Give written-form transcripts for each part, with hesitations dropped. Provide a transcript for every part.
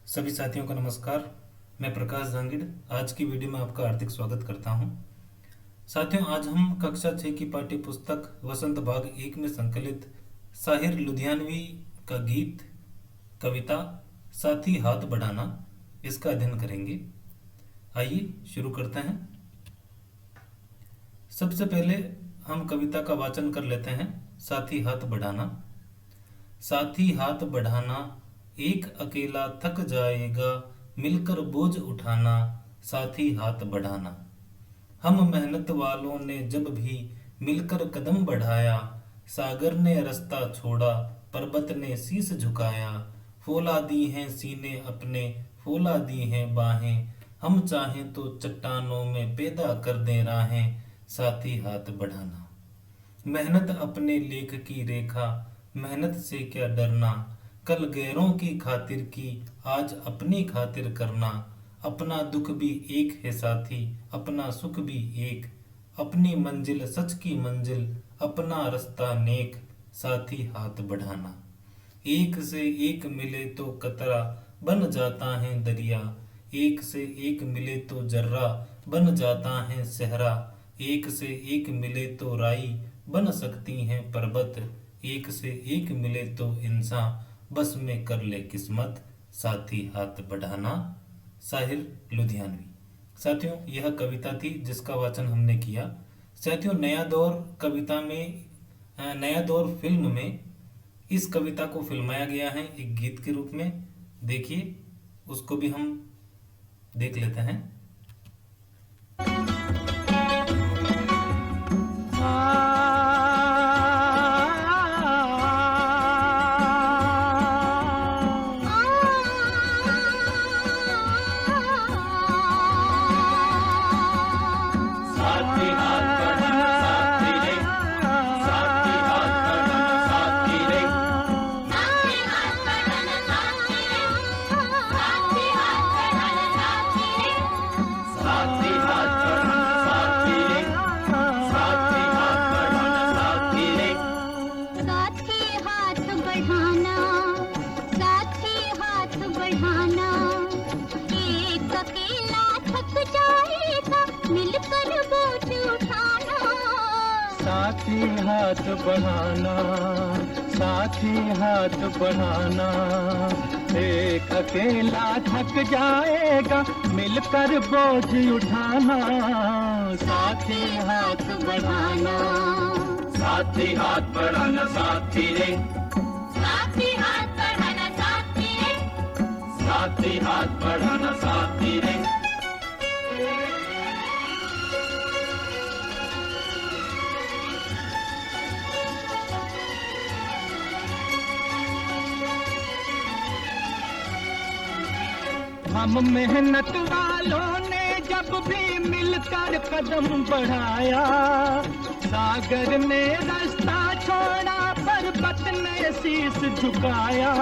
सभी साथियों को नमस्कार। मैं प्रकाश जांगिड़ आज की वीडियो में आपका हार्दिक स्वागत करता हूं। साथियों, आज हम कक्षा 6 की पाठ्य पुस्तक वसंत भाग 1 में संकलित साहिर लुधियानवी का गीत कविता साथी हाथ बढ़ाना इसका अध्ययन करेंगे। आइए शुरू करते हैं। सबसे पहले हम कविता का वाचन कर लेते हैं। साथी हाथ बढ़ाना। साथी हाथ बढ़ाना, एक अकेला थक जाएगा, मिलकर बोझ उठाना, साथी हाथ बढ़ाना। हम मेहनत वालों ने जब भी मिलकर कदम बढ़ाया, सागर ने रास्ता छोड़ा, पर्वत ने शीश झुकाया। फौला दी हैं सीने अपने, फौला दी हैं बाहें, हम चाहें तो चट्टानों में पैदा कर दें राहें, साथी हाथ बढ़ाना। मेहनत अपने लेख की रेखा, मेहनत से क्या डरना, कल गैरों की खातिर की, आज अपनी खातिर करना। अपना दुख भी एक है साथी, अपना सुख भी एक, अपनी मंजिल सच की मंजिल, अपना रास्ता नेक, साथी हाथ बढ़ाना। एक से एक मिले तो कतरा बन जाता है दरिया, एक से एक मिले तो जर्रा बन जाता है सहरा। एक से एक मिले तो राई बन सकती हैं पर्वत, एक से एक मिले तो इंसान बस में कर ले किस्मत, साथी हाथ बढ़ाना। साहिर लुधियानवी। साथियों, यह कविता थी जिसका वाचन हमने किया। साथियों, नया दौर कविता में नया दौर फिल्म में इस कविता को फिल्माया गया है एक गीत के रूप में। देखिए, उसको भी हम देख लेते हैं। साथी हाथ बढ़ाना, साथी हाथ बढ़ाना, एक अकेला थक जाएगा, मिलकर बोझ उठाना। साथी हाथ बढ़ाना, साथी हाथ बढ़ाना साथी रे, साथी हाथ बढ़ाना साथी रे, साथी हाथ बढ़ाना साथी रे। हम मेहनत वालों ने जब भी मिलकर कदम बढ़ाया, सागर ने रास्ता छोड़ा, पर्वत ने शीश झुकाया।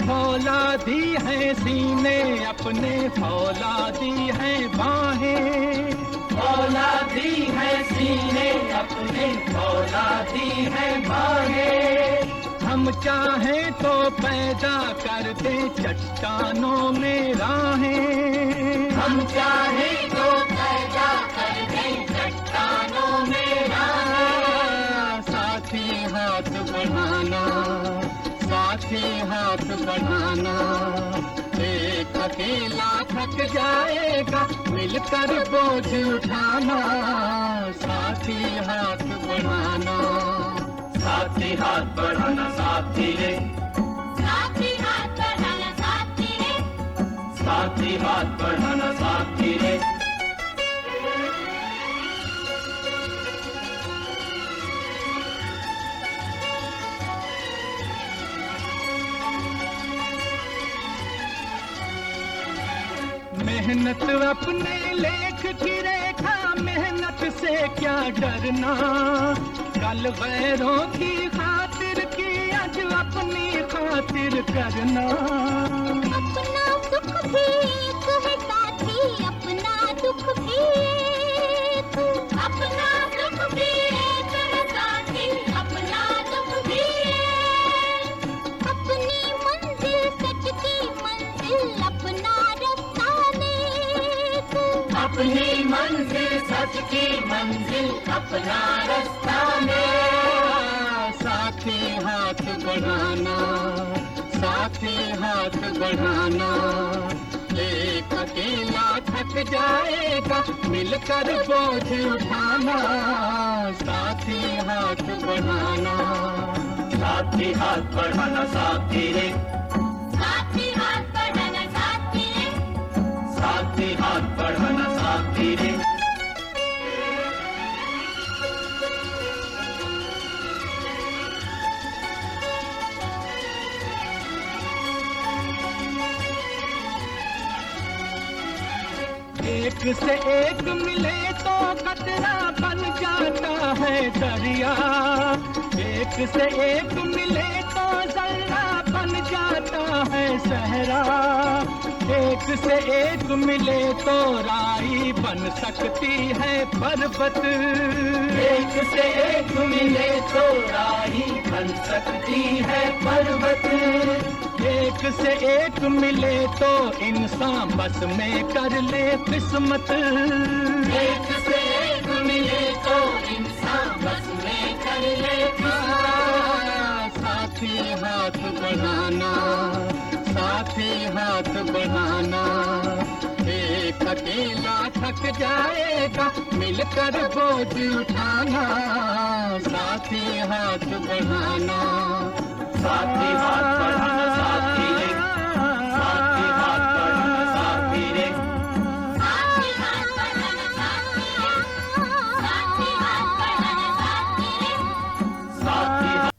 फौला दी है सीने अपने, फौला दी है बाहें, फौला दी है सीने अपने, फौला दी है बाहें। हम चाहें तो पैदा कर दे चट्टानों में राहें, हम चाहें तो पैदा कर दें चट्टानों में राहें। साथी हाथ बढ़ाना, साथी हाथ बढ़ाना, एक अकेला थक जाएगा, मिलकर बोझ उठाना। साथी हाथ बढ़ाना, साथी हाथ बढ़ाना साथी रे, साथी हाथ बढ़ाना साथी रे, साथी हाथ बढ़ाना साथी रे। मेहनत अपने लेख की रेखा, मेहनत से क्या डरना, कल वैरों की खातिर की, आज अपनी खातिर करना। अपना सुख भी एक है साथी, अपना दुख भी एक, अपना सुख भी एक है साथी, अपना दुख भी एक, अपनी मंजिल सच की मंजिल, अपनी मंजिल सच की मंजिल अपना रास्ता साथी हाथ बढ़ाना, साथी हाथ बढ़ाना, एक अकेला थक जाएगा मिलकर बोझ उठाना, साथी हाथ बढ़ाना, साथी हाथ बढ़ाना साथी रे, साथी हाथ बढ़ाना साथी रे, साथी हाथ बढ़ाना साथी रे। एक से एक मिले तो कतरा बन जाता है दरिया, एक से एक मिले तो जर्रा बन जाता है सहरा, एक से एक मिले तो राई बन सकती है पर्वत, एक से एक मिले तो राही बन सकती है पर्वत, एक से एक मिले तो इंसान बस में कर ले किस्मत, एक से एक मिले तो इंसान बस में कर ले साथी हाथ बढ़ाना, साथी हाथ बढ़ाना, एक अकेला थक जाएगा मिलकर बोझ उठाना, साथी हाथ बढ़ाना, साथी हाथ बढ़ाना साथी रे, साथी हाथ बढ़ाना साथी रे, साथी हाथ बढ़ाना साथी रे, साथी हाथ बढ़ाना साथी रे। साथी हाथ।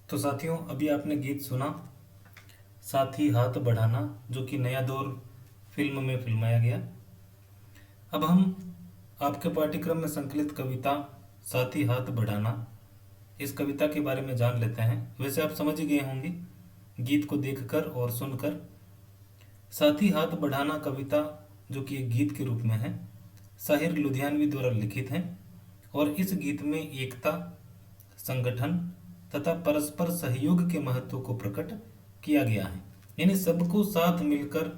तो साथियों, अभी आपने गीत सुना साथी हाथ बढ़ाना, जो कि नया दौर फिल्म में फिल्माया गया। अब हम आपके पाठ्यक्रम में संकलित कविता साथी हाथ बढ़ाना, इस कविता के बारे में जान लेते हैं। वैसे आप समझ ही गए होंगे गीत को देखकर और सुनकर। साथी हाथ बढ़ाना कविता, जो कि एक गीत के रूप में है, साहिर लुधियानवी द्वारा लिखित है और इस गीत में एकता, संगठन तथा परस्पर सहयोग के महत्व को प्रकट किया गया है। यानी सबको साथ मिलकर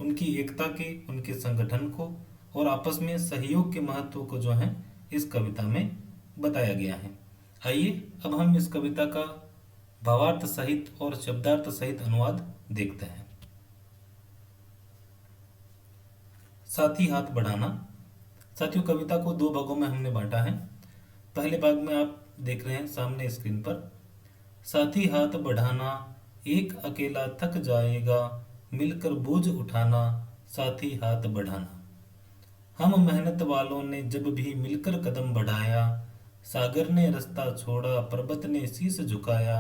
उनकी एकता के, उनके संगठन को और आपस में सहयोग के महत्व को जो है इस कविता में बताया गया है। आइए अब हम इस कविता का भावार्थ सहित और शब्दार्थ सहित अनुवाद देखते हैं। साथी हाथ बढ़ाना। साथियों, कविता को दो भागों में हमने बांटा है। पहले भाग में आप देख रहे हैं सामने स्क्रीन पर, साथी हाथ बढ़ाना, एक अकेला थक जाएगा, मिलकर बोझ उठाना, साथी हाथ बढ़ाना। हम मेहनत वालों ने जब भी मिलकर कदम बढ़ाया, सागर ने रास्ता छोड़ा, पर्वत ने शीश झुकाया,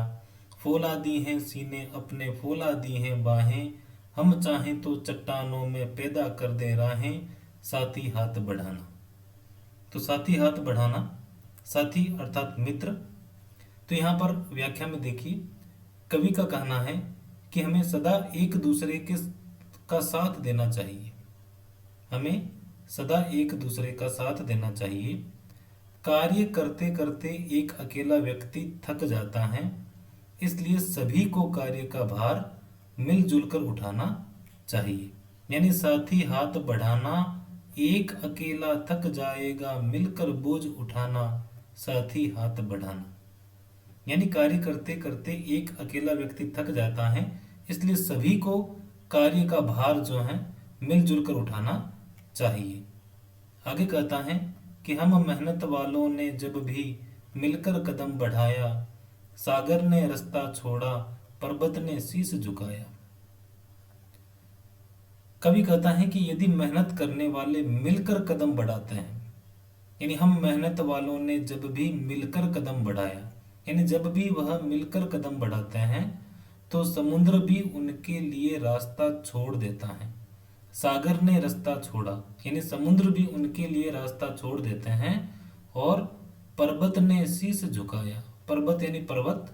फौला दी हैं सीने अपने, फौला दी हैं बाहें, हम चाहें तो चट्टानों में पैदा कर दे राहें, साथी हाथ बढ़ाना। तो साथी हाथ बढ़ाना, साथी अर्थात मित्र। तो यहाँ पर व्याख्या में देखिए, कवि का कहना है कि हमें सदा एक दूसरे के का साथ देना चाहिए, हमें सदा एक दूसरे का साथ देना चाहिए। कार्य करते करते एक अकेला व्यक्ति थक जाता है, इसलिए सभी को कार्य का भार मिलजुल कर उठाना चाहिए। यानी साथी हाथ बढ़ाना, एक अकेला थक जाएगा, मिलकर बोझ उठाना, साथी हाथ बढ़ाना। यानी कार्य करते करते एक अकेला व्यक्ति थक जाता है, इसलिए सभी को कार्य का भार जो है मिलजुल कर उठाना चाहिए। आगे कहता है कि हम मेहनत वालों ने जब भी मिलकर कदम बढ़ाया, सागर ने रास्ता छोड़ा, पर्वत ने शीश झुकाया। कवि कहता है कि यदि मेहनत करने वाले मिलकर कदम बढ़ाते हैं, यानी हम मेहनत वालों ने जब भी मिलकर कदम बढ़ाया, यानी जब भी वह मिलकर कदम बढ़ाते हैं तो समुद्र भी उनके लिए रास्ता छोड़ देता है। सागर ने रास्ता छोड़ा, यानी समुद्र भी उनके लिए रास्ता छोड़ देते हैं, और पर्वत ने शीश झुकाया, पर्वत यानी पर्वत,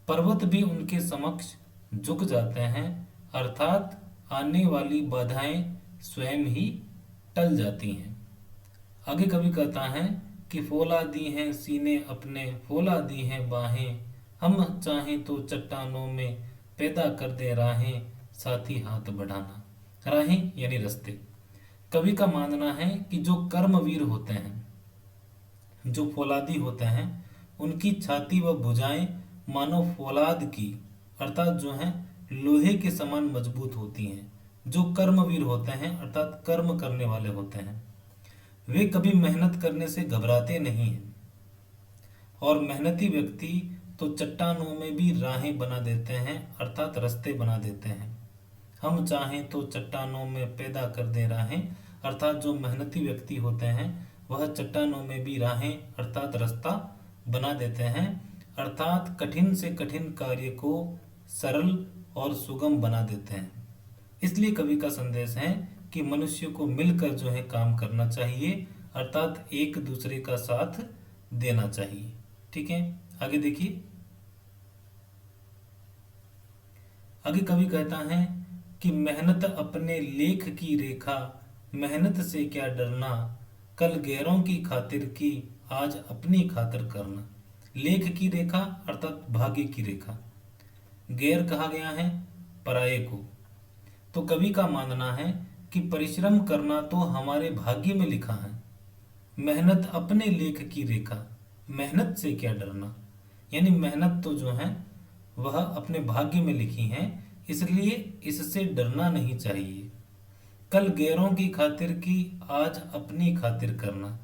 पर्वत भी उनके समक्ष झुक जाते हैं, अर्थात आने वाली बाधाएं स्वयं ही टल जाती हैं। आगे कवि कहता है कि फौला दी हैं सीने अपने, फौला दी हैं बाहें, हम चाहें तो चट्टानों में पैदा कर दे राहें, साथी हाथ बढ़ाना। राहें यानी रास्ते। कवि का मानना है कि जो कर्मवीर होते हैं, जो फौलादी होते हैं, उनकी छाती व भुजाएं मानो फौलाद की अर्थात जो है लोहे के समान मजबूत होती हैं। जो कर्मवीर होते हैं अर्थात कर्म करने वाले होते हैं, वे कभी मेहनत करने से घबराते नहीं हैं। और मेहनती व्यक्ति तो चट्टानों में भी राहें बना देते हैं अर्थात रास्ते बना देते हैं। हम चाहें तो चट्टानों में पैदा कर दे राहें अर्थात जो मेहनती व्यक्ति होते हैं वह चट्टानों में भी राहें अर्थात रास्ता बना देते हैं, अर्थात कठिन से कठिन कार्य को सरल और सुगम बना देते हैं। इसलिए कवि का संदेश है कि मनुष्य को मिलकर जो है काम करना चाहिए अर्थात एक दूसरे का साथ देना चाहिए। ठीक है, आगे देखिए। आगे कवि कहता है कि मेहनत अपने लेख की रेखा, मेहनत से क्या डरना, कल गैरों की खातिर की आज अपनी खातिर करना। लेख की रेखा अर्थात भाग्य की रेखा, गैर कहा गया है पराये को। तो कवि का मानना है कि परिश्रम करना तो हमारे भाग्य में लिखा है। मेहनत अपने लेख की रेखा, मेहनत से क्या डरना, यानी मेहनत तो जो है वह अपने भाग्य में लिखी है, इसलिए इससे डरना नहीं चाहिए। कल गैरों की खातिर की आज अपनी खातिर करना।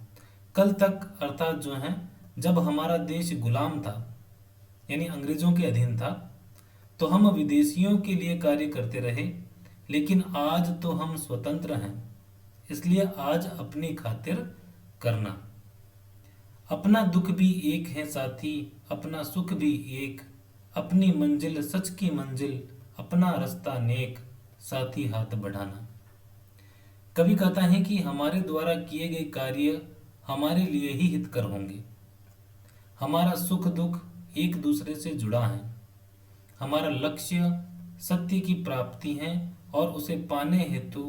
कल तक अर्थात जो है जब हमारा देश गुलाम था यानी अंग्रेजों के अधीन था तो हम विदेशियों के लिए कार्य करते रहे, लेकिन आज तो हम स्वतंत्र हैं, इसलिए आज अपनी खातिर करना। अपना दुख भी एक है साथी, अपना सुख भी एक, अपनी मंजिल सच की मंजिल, अपना रास्ता नेक, साथी हाथ बढ़ाना। कवि कहता है कि हमारे द्वारा किए गए कार्य हमारे लिए ही हितकर होंगे। हमारा सुख दुख एक दूसरे से जुड़ा है। हमारा लक्ष्य सत्य की प्राप्ति है और उसे पाने हेतु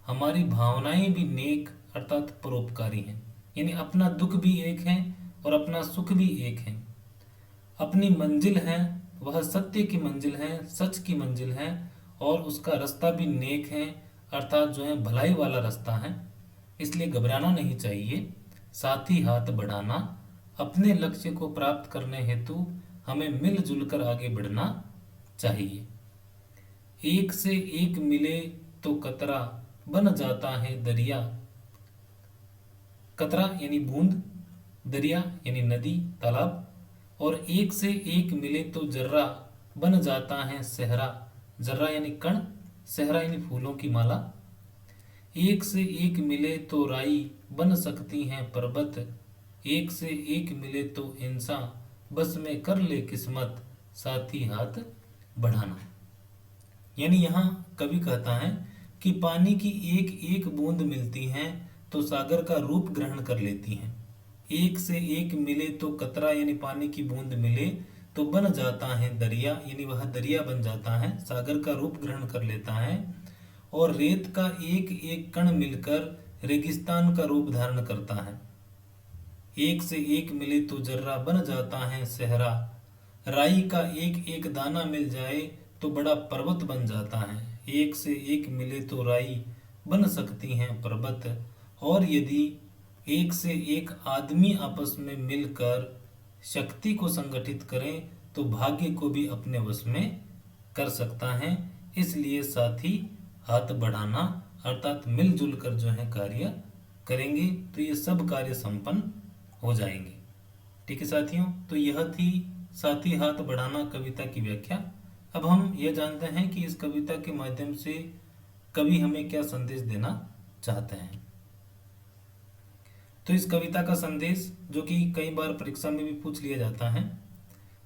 हमारी भावनाएं भी नेक अर्थात परोपकारी हैं। यानी अपना दुख भी एक है और अपना सुख भी एक है। अपनी मंजिल है वह सत्य की मंजिल है, सच की मंजिल है, और उसका रास्ता भी नेक है अर्थात जो है भलाई वाला रास्ता है, इसलिए घबराना नहीं चाहिए। साथ ही हाथ बढ़ाना, अपने लक्ष्य को प्राप्त करने हेतु हमें मिलजुल कर आगे बढ़ना चाहिए। एक से एक मिले तो कतरा बन जाता है दरिया। कतरा यानी बूंद, दरिया यानी नदी तालाब, और एक से एक मिले तो जर्रा बन जाता है सहरा। जर्रा यानी कण, सहरा यानी फूलों की माला। एक से एक मिले तो राई बन सकती हैं पर्वत। एक से एक मिले तो इंसान बस में कर ले किस्मत, साथी हाथ बढ़ाना। यानी यहाँ कवि कहता है कि पानी की एक एक बूंद मिलती है तो सागर का रूप ग्रहण कर लेती है। एक से एक मिले तो कतरा यानी पानी की बूंद मिले तो बन जाता है दरिया, यानी वह दरिया बन जाता है, सागर का रूप ग्रहण कर लेता है। और रेत का एक एक कण मिलकर रेगिस्तान का रूप धारण करता है। एक से एक मिले तो जर्रा बन जाता है सहरा। राई का एक एक दाना मिल जाए तो बड़ा पर्वत बन जाता है। एक से एक मिले तो राई बन सकती हैं पर्वत। और यदि एक से एक आदमी आपस में मिलकर शक्ति को संगठित करें तो भाग्य को भी अपने वश में कर सकता है। इसलिए साथी हाथ बढ़ाना अर्थात मिलजुल कर जो है कार्य करेंगे तो ये सब कार्य संपन्न हो जाएंगे। ठीक है साथियों, तो यह थी साथी हाथ बढ़ाना कविता की व्याख्या। अब हम यह जानते हैं कि इस कविता के माध्यम से कवि हमें क्या संदेश देना चाहते हैं। तो इस कविता का संदेश, जो कि कई बार परीक्षा में भी पूछ लिया जाता है,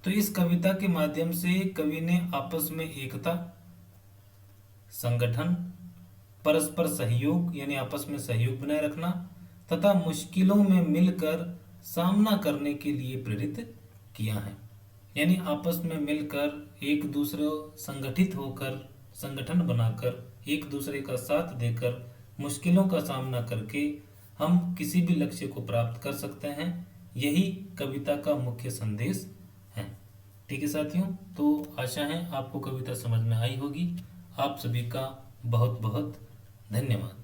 तो इस कविता के माध्यम से कवि ने आपस में एकता, संगठन, परस्पर सहयोग यानी आपस में सहयोग बनाए रखना तथा मुश्किलों में मिलकर सामना करने के लिए प्रेरित किया है। यानी आपस में मिलकर एक दूसरे संगठित होकर, संगठन बनाकर, एक दूसरे का साथ देकर मुश्किलों का सामना करके हम किसी भी लक्ष्य को प्राप्त कर सकते हैं। यही कविता का मुख्य संदेश है। ठीक है साथियों, तो आशा है आपको कविता समझ में आई होगी। आप सभी का बहुत बहुत धन्यवाद।